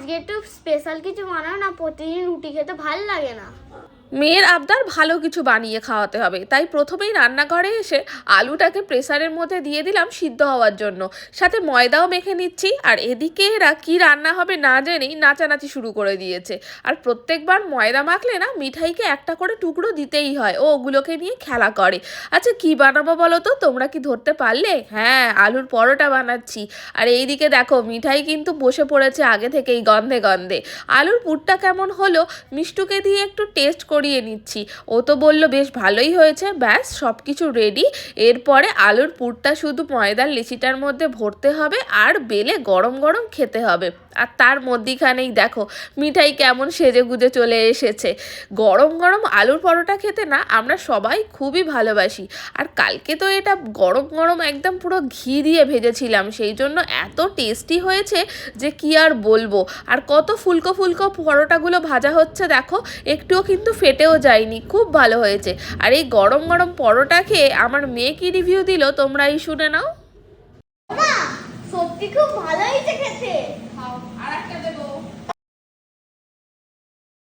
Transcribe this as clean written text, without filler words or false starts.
আজকে একটু স্পেশাল কিছু বানাও না, প্রতিদিন রুটি খেতে ভাল লাগে না। মেয়ের আবদার ভালো কিছু বানিয়ে খাওয়াতে হবে, তাই প্রথমেই রান্নাঘরে এসে আলুটাকে প্রেসারের মধ্যে দিয়ে দিলাম সিদ্ধ হওয়ার জন্য, সাথে ময়দাও মেখে নিচ্ছি। আর এদিকে এরা কি রান্না হবে না জেনেই নাচানাচি শুরু করে দিয়েছে। আর প্রত্যেকবার ময়দা মাখলে না মিঠাইকে একটা করে টুকরো দিতেই হয়, ও ওগুলোকে নিয়ে খেলা করে। আচ্ছা কি বানাবো বলো তো, তোমরা কি ধরতে পারলে? হ্যাঁ, আলুর পরোটা বানাচ্ছি। আর এইদিকে দেখো মিঠাই কিন্তু বসে পড়েছে আগে থেকেই গন্ধে গন্ধে। আলুর পুরটা কেমন হলো মিষ্টুকে দিয়ে একটু টেস্ট করিয়ে নিচ্ছি। ও তো বললো বেশ ভালোই হয়েছে। ব্যাস সব কিছু রেডি। এরপরে আলুর পুরটা শুধু ময়দার লিচিটার মধ্যে ভরতে হবে আর বেলে গরম গরম খেতে হবে। আর তার মধ্যিখানেই দেখো মিঠাই কেমন সেজে গুজে চলে এসেছে। গরম গরম আলুর পরোটা খেতে না আমরা সবাই খুবই ভালোবাসি। আর কালকে তো এটা গরম গরম একদম পুরো ঘি দিয়ে ভেজেছিলাম, সেই জন্য এত টেস্টি হয়েছে যে কি আর বলবো। আর কত ফুলকো ফুলকো পরোটাগুলো ভাজা হচ্ছে দেখো, একটুও কিন্তু ফেটেও যায়নি, খুব ভালো হয়েছে। আর এই গরম গরম পরোটা খেয়ে আমার মেয়ে কি রিভিউ দিল তোমরাই শুনে নাও। মা, সত্যি খুব ভালো হয়েছে খেতে। আর একটা দেবো।